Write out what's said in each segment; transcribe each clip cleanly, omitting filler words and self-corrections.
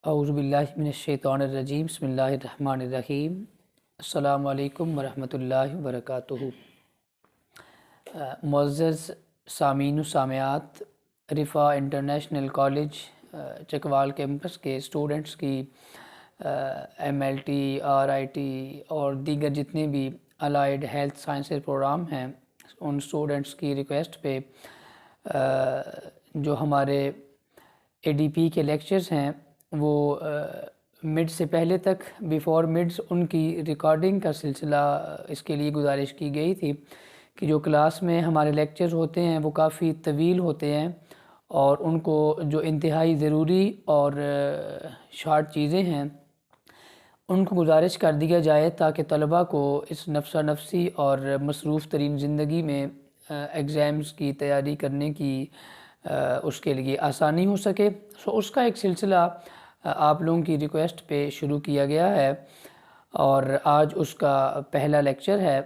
اعوذ باللہ من الشیطان الرجیم بسم اللہ الرحمن الرحیم السلام علیکم ورحمۃ اللہ وبرکاتہ۔ معزز سامعین و سامعات، رفا انٹرنیشنل کالج چکوال کیمپس کے اسٹوڈنٹس کی MLT RIT اور دیگر جتنے بھی الائیڈ ہیلتھ سائنسز پروگرام ہیں، ان اسٹوڈنٹس کی ریکویسٹ پہ جو ہمارے ADP کے لیکچرز ہیں وہ مڈ سے پہلے تک بیفور مڈز ان کی ریکارڈنگ کا سلسلہ اس کے لیے گزارش کی گئی تھی کہ جو کلاس میں ہمارے لیکچرز ہوتے ہیں وہ کافی طویل ہوتے ہیں اور ان کو جو انتہائی ضروری اور شارٹ چیزیں ہیں ان کو گزارش کر دیا جائے تاکہ طلباء کو اس نفسا نفسی اور مصروف ترین زندگی میں ایگزامز کی تیاری کرنے کی اس کے لیے آسانی ہو سکے۔ اس کا ایک سلسلہ آپ لوگوں کی ریکویسٹ پہ شروع کیا گیا ہے اور آج اس کا پہلا لیکچر ہے۔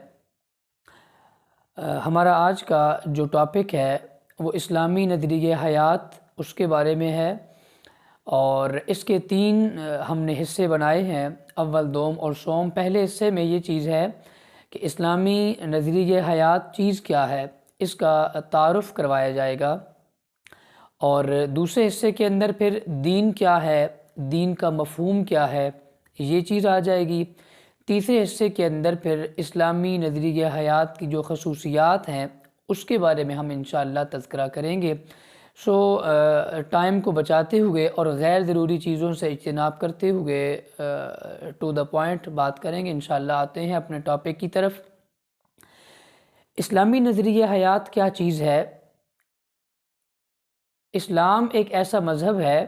ہمارا آج کا جو ٹاپک ہے وہ اسلامی نظریہ حیات اس کے بارے میں ہے اور اس کے 3 ہم نے حصے بنائے ہیں، اول، دوم اور سوم۔ پہلے حصے میں یہ چیز ہے کہ اسلامی نظریہ حیات چیز کیا ہے، اس کا تعارف کروایا جائے گا، اور دوسرے حصے کے اندر پھر دین کیا ہے، دین کا مفہوم کیا ہے، یہ چیز آ جائے گی۔ تیسرے حصے کے اندر پھر اسلامی نظریہ حیات کی جو خصوصیات ہیں اس کے بارے میں ہم انشاءاللہ تذکرہ کریں گے۔ ٹائم کو بچاتے ہوئے اور غیر ضروری چیزوں سے اجتناب کرتے ہوئے ٹو دا پوائنٹ بات کریں گے انشاءاللہ۔ آتے ہیں اپنے ٹاپک کی طرف۔ اسلامی نظریہ حیات کیا چیز ہے؟ اسلام ایک ایسا مذہب ہے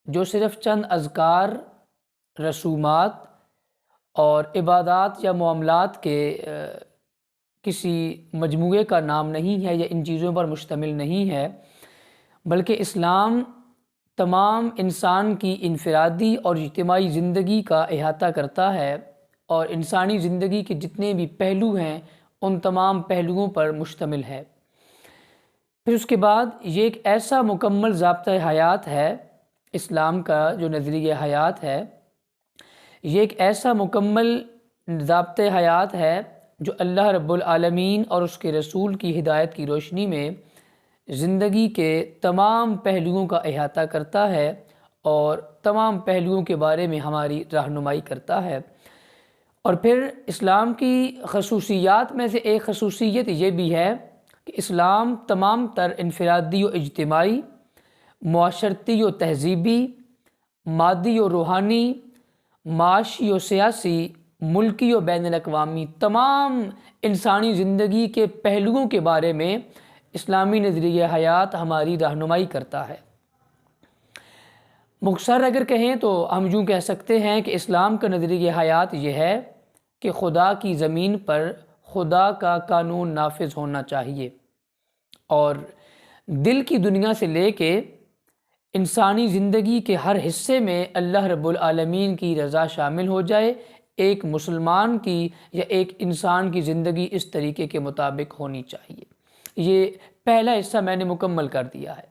جو صرف چند اذکار، رسومات اور عبادات یا معاملات کے کسی مجموعے کا نام نہیں ہے یا ان چیزوں پر مشتمل نہیں ہے، بلکہ اسلام تمام انسان کی انفرادی اور اجتماعی زندگی کا احاطہ کرتا ہے اور انسانی زندگی کے جتنے بھی پہلو ہیں ان تمام پہلوؤں پر مشتمل ہے۔ پھر اس کے بعد یہ ایک ایسا مکمل ضابطۂ حیات ہے، اسلام کا جو نظریہ حیات ہے یہ ایک ایسا مکمل ضابطۂ حیات ہے جو اللہ رب العالمین اور اس کے رسول کی ہدایت کی روشنی میں زندگی کے تمام پہلوؤں کا احاطہ کرتا ہے اور تمام پہلوؤں کے بارے میں ہماری رہنمائی کرتا ہے۔ اور پھر اسلام کی خصوصیات میں سے ایک خصوصیت یہ بھی ہے کہ اسلام تمام تر انفرادی و اجتماعی، معاشرتی و تہذیبی، مادی و روحانی، معاشی و سیاسی، ملکی و بین الاقوامی تمام انسانی زندگی کے پہلوؤں کے بارے میں اسلامی نظریہ حیات ہماری رہنمائی کرتا ہے۔ مختصر اگر کہیں تو ہم یوں کہہ سکتے ہیں کہ اسلام کا نظریہ حیات یہ ہے کہ خدا کی زمین پر خدا کا قانون نافذ ہونا چاہیے اور دل کی دنیا سے لے کے انسانی زندگی کے ہر حصے میں اللہ رب العالمین کی رضا شامل ہو جائے۔ ایک مسلمان کی یا ایک انسان کی زندگی اس طریقے کے مطابق ہونی چاہیے۔ یہ پہلا حصہ میں نے مکمل کر دیا ہے۔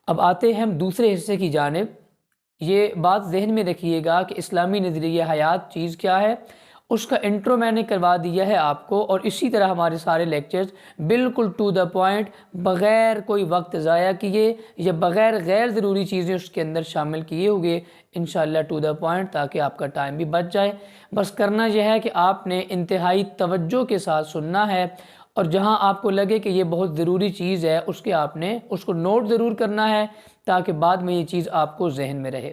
اب آتے ہیں ہم دوسرے حصے کی جانب۔ یہ بات ذہن میں رکھیے گا کہ اسلامی نظریہ حیات چیز کیا ہے، اس کا انٹرو میں نے کروا دیا ہے آپ کو، اور اسی طرح ہمارے سارے لیکچرز بالکل ٹو دا پوائنٹ، بغیر کوئی وقت ضائع کیے یا بغیر غیر ضروری چیزیں اس کے اندر شامل کیے ہوئے انشاءاللہ ٹو دا پوائنٹ، تاکہ آپ کا ٹائم بھی بچ جائے۔ بس کرنا یہ ہے کہ آپ نے انتہائی توجہ کے ساتھ سننا ہے اور جہاں آپ کو لگے کہ یہ بہت ضروری چیز ہے آپ نے اس کو نوٹ ضرور کرنا ہے تاکہ بعد میں یہ چیز آپ کو ذہن میں رہے۔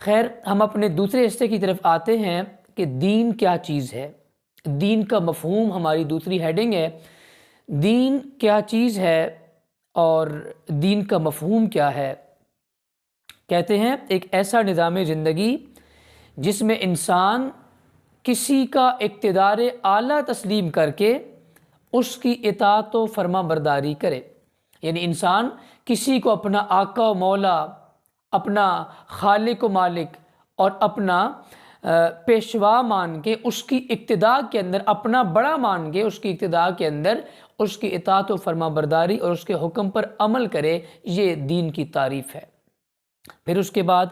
خیر، ہم اپنے دوسرے حصے کی طرف آتے ہیں کہ دین کیا چیز ہے۔ دین کا مفہوم ہماری دوسری ہیڈنگ ہے۔ دین کیا چیز ہے اور دین کا مفہوم کیا ہے؟ کہتے ہیں ایک ایسا نظام زندگی جس میں انسان کسی کا اقتدار اعلیٰ تسلیم کر کے اس کی اطاعت و فرما برداری کرے، یعنی انسان کسی کو اپنا آقا و مولا، اپنا خالق و مالک اور اپنا پیشوا مان کے اس کی اقتداء کے اندر، اپنا بڑا مان کے اس کی اقتداء کے اندر اس کی اطاعت و فرما برداری اور اس کے حکم پر عمل کرے، یہ دین کی تعریف ہے۔ پھر اس کے بعد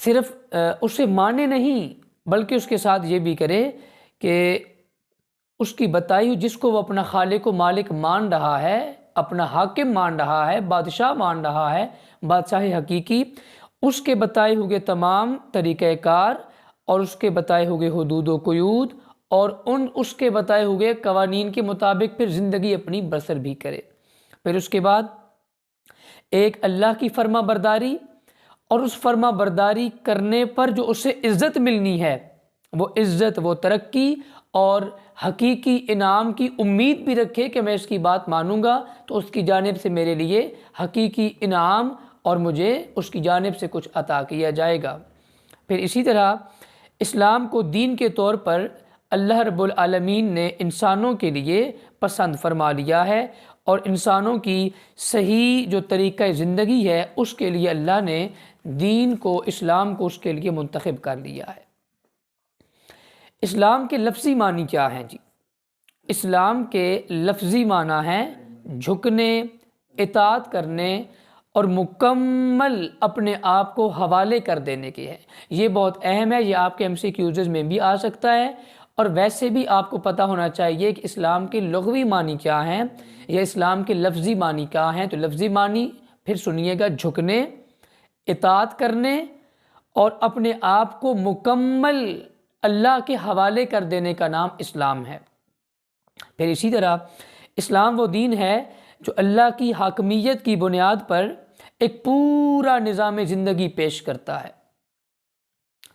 صرف اسے مانے نہیں بلکہ اس کے ساتھ یہ بھی کرے کہ اس کی بتائی ہوئی جس کو وہ اپنا خالق و مالک مان رہا ہے، اپنا حاکم مان رہا ہے، بادشاہ مان رہا ہے، بادشاہ حقیقی، اس کے بتائے ہوئے تمام طریقہ کار اور اس کے بتائے ہوئے حدود و قیود اور اس کے بتائے ہوئے قوانین کے مطابق پھر زندگی اپنی بسر بھی کرے۔ پھر اس کے بعد ایک اللہ کی فرما برداری اور اس فرما برداری کرنے پر جو اسے عزت ملنی ہے، وہ عزت، وہ ترقی اور حقیقی انعام کی امید بھی رکھے کہ میں اس کی بات مانوں گا تو اس کی جانب سے میرے لیے حقیقی انعام اور مجھے اس کی جانب سے کچھ عطا کیا جائے گا۔ پھر اسی طرح اسلام کو دین کے طور پر اللہ رب العالمین نے انسانوں کے لیے پسند فرما لیا ہے اور انسانوں کی صحیح جو طریقہ زندگی ہے اس کے لیے اللہ نے دین کو، اسلام کو اس کے لیے منتخب کر لیا ہے۔ اسلام کے لفظی معنی کیا ہیں جی؟ اسلام کے لفظی معنی ہیں جھکنے، اطاعت کرنے اور مکمل اپنے آپ کو حوالے کر دینے کے ہیں۔ یہ بہت اہم ہے، یہ آپ کے MCQs میں بھی آ سکتا ہے اور ویسے بھی آپ کو پتہ ہونا چاہیے کہ اسلام کے لغوی معنی کیا ہیں یا اسلام کے لفظی معنی کیا ہیں۔ تو لفظی معنی پھر سنیے گا، جھکنے، اطاعت کرنے اور اپنے آپ کو مکمل اللہ کے حوالے کر دینے کا نام اسلام ہے۔ پھر اسی طرح اسلام وہ دین ہے جو اللہ کی حاکمیت کی بنیاد پر ایک پورا نظام زندگی پیش کرتا ہے۔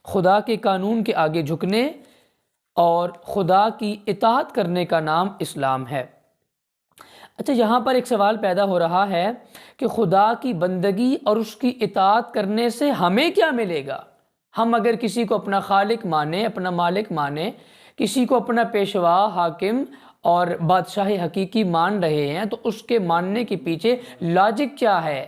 خدا کے قانون کے آگے جھکنے اور خدا کی اطاعت کرنے کا نام اسلام ہے۔ اچھا، یہاں پر ایک سوال پیدا ہو رہا ہے کہ خدا کی بندگی اور اس کی اطاعت کرنے سے ہمیں کیا ملے گا؟ ہم اگر کسی کو اپنا خالق مانے، اپنا مالک مانے، کسی کو اپنا پیشوا، حاکم اور بادشاہ حقیقی مان رہے ہیں تو اس کے ماننے کے پیچھے لاجک کیا ہے؟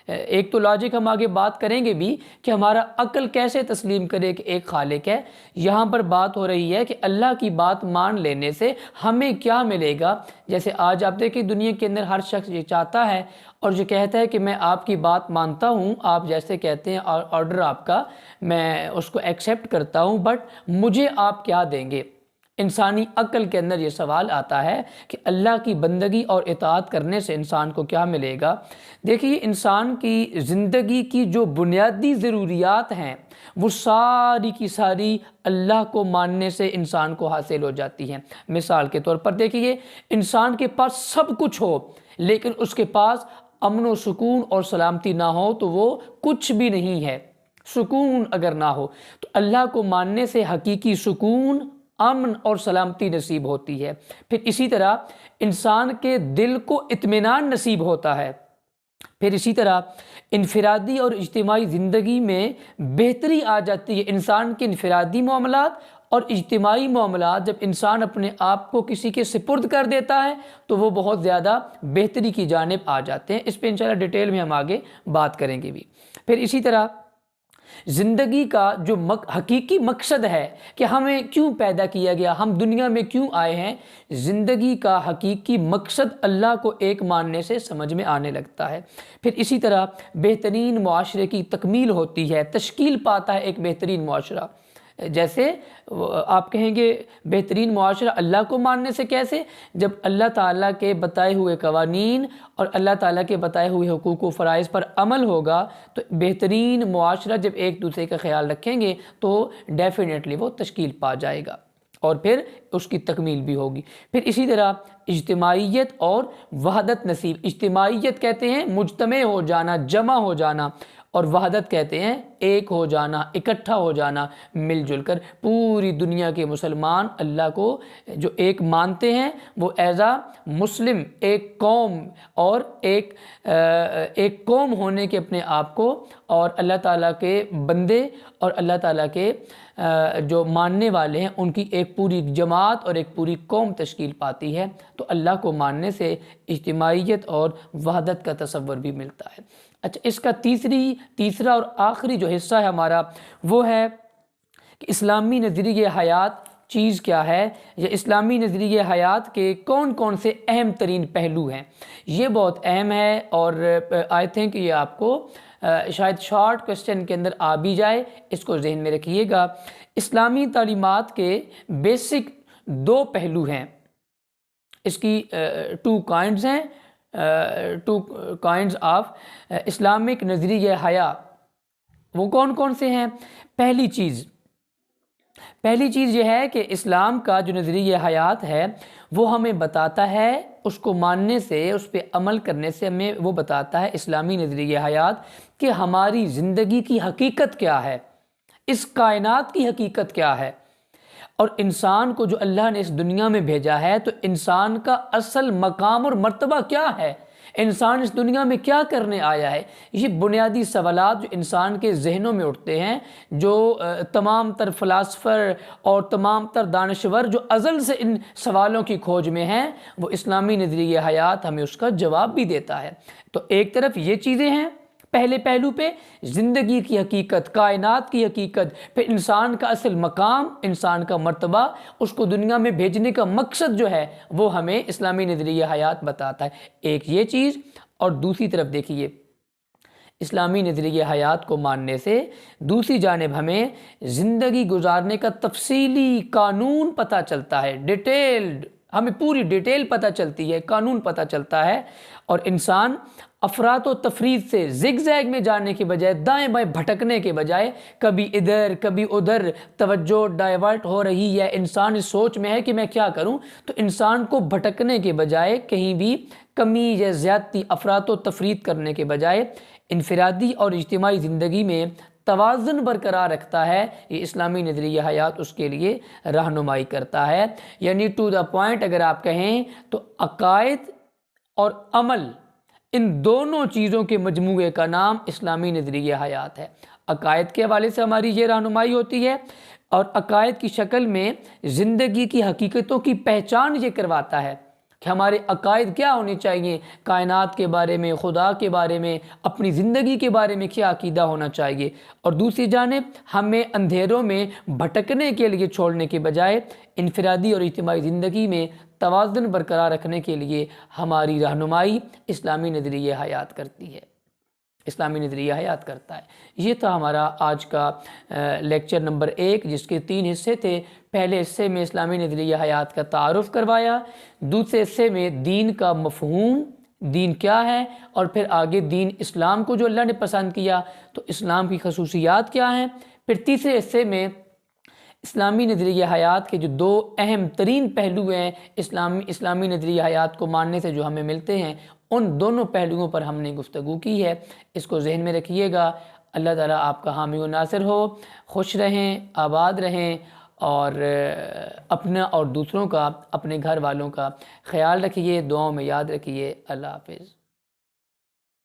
ایک تو لاجک ہم آگے بات کریں گے بھی کہ ہمارا عقل کیسے تسلیم کرے کہ ایک خالق ہے۔ یہاں پر بات ہو رہی ہے کہ اللہ کی بات مان لینے سے ہمیں کیا ملے گا۔ جیسے آج آپ دیکھیں دنیا کے اندر ہر شخص یہ چاہتا ہے اور جو کہتا ہے کہ میں آپ کی بات مانتا ہوں، آپ جیسے کہتے ہیں آرڈر آپ کا میں اس کو ایکسیپٹ کرتا ہوں، بٹ مجھے آپ کیا دیں گے؟ انسانی عقل کے اندر یہ سوال آتا ہے کہ اللہ کی بندگی اور اطاعت کرنے سے انسان کو کیا ملے گا؟ دیکھیے، انسان کی زندگی کی جو بنیادی ضروریات ہیں وہ ساری کی ساری اللہ کو ماننے سے انسان کو حاصل ہو جاتی ہیں۔ مثال کے طور پر دیکھیے، انسان کے پاس سب کچھ ہو لیکن اس کے پاس امن و سکون اور سلامتی نہ ہو تو وہ کچھ بھی نہیں ہے۔ سکون اگر نہ ہو تو اللہ کو ماننے سے حقیقی سکون، امن اور سلامتی نصیب ہوتی ہے۔ پھر اسی طرح انسان کے دل کو اطمینان نصیب ہوتا ہے۔ پھر اسی طرح انفرادی اور اجتماعی زندگی میں بہتری آ جاتی ہے۔ انسان کے انفرادی معاملات اور اجتماعی معاملات جب انسان اپنے آپ کو کسی کے سپرد کر دیتا ہے تو وہ بہت زیادہ بہتری کی جانب آ جاتے ہیں۔ اس پہ انشاءاللہ ڈیٹیل میں ہم آگے بات کریں گے بھی۔ پھر اسی طرح زندگی کا جو حقیقی مقصد ہے کہ ہمیں کیوں پیدا کیا گیا، ہم دنیا میں کیوں آئے ہیں، زندگی کا حقیقی مقصد اللہ کو ایک ماننے سے سمجھ میں آنے لگتا ہے۔ پھر اسی طرح بہترین معاشرے کی تکمیل ہوتی ہے، تشکیل پاتا ہے ایک بہترین معاشرہ۔ جیسے آپ کہیں گے بہترین معاشرہ اللہ کو ماننے سے کیسے؟ جب اللہ تعالیٰ کے بتائے ہوئے قوانین اور اللہ تعالیٰ کے بتائے ہوئے حقوق و فرائض پر عمل ہوگا تو بہترین معاشرہ جب ایک دوسرے کا خیال رکھیں گے تو ڈیفینیٹلی وہ تشکیل پا جائے گا اور پھر اس کی تکمیل بھی ہوگی۔ پھر اسی طرح اجتماعیت اور وحدت نصیب۔ اجتماعیت کہتے ہیں مجتمع ہو جانا، جمع ہو جانا، اور وحدت کہتے ہیں ایک ہو جانا، اکٹھا ہو جانا، مل جل کر۔ پوری دنیا کے مسلمان اللہ کو جو ایک مانتے ہیں وہ ایز اے مسلم ایک قوم اور ایک قوم ہونے کے اپنے آپ کو اور اللہ تعالیٰ کے بندے اور اللہ تعالیٰ کے جو ماننے والے ہیں ان کی ایک پوری جماعت اور ایک پوری قوم تشکیل پاتی ہے۔ تو اللہ کو ماننے سے اجتماعیت اور وحدت کا تصور بھی ملتا ہے۔ اچھا، اس کا تیسرا اور آخری جو حصہ ہے ہمارا وہ ہے کہ اسلامی نظریہ حیات چیز کیا ہے یا اسلامی نظریہ حیات کے کون کون سے اہم ترین پہلو ہیں، یہ بہت اہم ہے، اور آئی تھنک یہ آپ کو شاید شارٹ کوسچن کے اندر آ بھی جائے، اس کو ذہن میں رکھیے گا۔ اسلامی تعلیمات کے بیسک 2 پہلو ہیں، اس کی 2 کائنڈز ہیں، 2 کائنڈز آف اسلامک نظریہ حیا۔ وہ کون کون سے ہیں؟ پہلی چیز یہ ہے کہ اسلام کا جو نظریہ حیات ہے وہ ہمیں بتاتا ہے، اس کو ماننے سے، اس پہ عمل کرنے سے ہمیں وہ بتاتا ہے اسلامی نظریہ حیات کہ ہماری زندگی کی حقیقت کیا ہے، اس کائنات کی حقیقت کیا ہے، اور انسان کو جو اللہ نے اس دنیا میں بھیجا ہے تو انسان کا اصل مقام اور مرتبہ کیا ہے، انسان اس دنیا میں کیا کرنے آیا ہے۔ یہ بنیادی سوالات جو انسان کے ذہنوں میں اٹھتے ہیں، جو تمام تر فلاسفر اور تمام تر دانشور جو ازل سے ان سوالوں کی کھوج میں ہیں، وہ اسلامی نظریہ حیات ہمیں اس کا جواب بھی دیتا ہے۔ تو ایک طرف یہ چیزیں ہیں پہلے پہلو پہ، زندگی کی حقیقت، کائنات کی حقیقت، پھر انسان کا اصل مقام، انسان کا مرتبہ، اس کو دنیا میں بھیجنے کا مقصد جو ہے وہ ہمیں اسلامی نظریہ حیات بتاتا ہے۔ ایک یہ چیز، اور دوسری طرف دیکھیے اسلامی نظریہ حیات کو ماننے سے دوسری جانب ہمیں زندگی گزارنے کا تفصیلی قانون پتہ چلتا ہے، ڈیٹیلڈ، ہمیں پوری ڈیٹیل پتہ چلتی ہے، قانون پتہ چلتا ہے، اور انسان افراط و تفریط سے زگ زیگ میں جانے کے بجائے، دائیں بائیں بھٹکنے کے بجائے، کبھی ادھر کبھی ادھر توجہ ڈائیورٹ ہو رہی ہے، انسان اس سوچ میں ہے کہ میں کیا کروں، تو انسان کو بھٹکنے کے بجائے، کہیں بھی کمی یا زیادتی، افراط و تفریط کرنے کے بجائے انفرادی اور اجتماعی زندگی میں توازن برقرار رکھتا ہے۔ یہ اسلامی نظریہ حیات اس کے لیے رہنمائی کرتا ہے۔ یعنی ٹو دا پوائنٹ اگر آپ کہیں تو عقائد اور عمل، ان دونوں چیزوں کے مجموعے کا نام اسلامی نظریہ حیات ہے۔ عقائد کے حوالے سے ہماری یہ رہنمائی ہوتی ہے، اور عقائد کی شکل میں زندگی کی حقیقتوں کی پہچان یہ کرواتا ہے کہ ہمارے عقائد کیا ہونے چاہیے، کائنات کے بارے میں، خدا کے بارے میں، اپنی زندگی کے بارے میں کیا عقیدہ ہونا چاہیے، اور دوسری جانب ہمیں اندھیروں میں بھٹکنے کے لیے چھوڑنے کے بجائے انفرادی اور اجتماعی زندگی میں توازن برقرار رکھنے کے لیے ہماری رہنمائی اسلامی نظریہ حیات کرتی ہے، اسلامی نظریہ حیات کرتا ہے۔ یہ تھا ہمارا آج کا لیکچر نمبر 1، جس کے 3 حصے تھے۔ پہلے حصے میں اسلامی نظریہ حیات کا تعارف کروایا، دوسرے حصے میں دین کا مفہوم، دین کیا ہے، اور پھر آگے دین اسلام کو جو اللہ نے پسند کیا تو اسلام کی خصوصیات کیا ہیں، پھر تیسرے حصے میں اسلامی نظریہ حیات کے جو 2 اہم ترین پہلو ہیں اسلامی نظریہ حیات کو ماننے سے جو ہمیں ملتے ہیں، ان دونوں پہلوؤں پر ہم نے گفتگو کی ہے۔ اس کو ذہن میں رکھیے گا۔ اللہ تعالیٰ آپ کا حامی و ناصر ہو۔ خوش رہیں، آباد رہیں، اور اپنا اور دوسروں کا، اپنے گھر والوں کا خیال رکھیے، دعاؤں میں یاد رکھیے۔ اللہ حافظ۔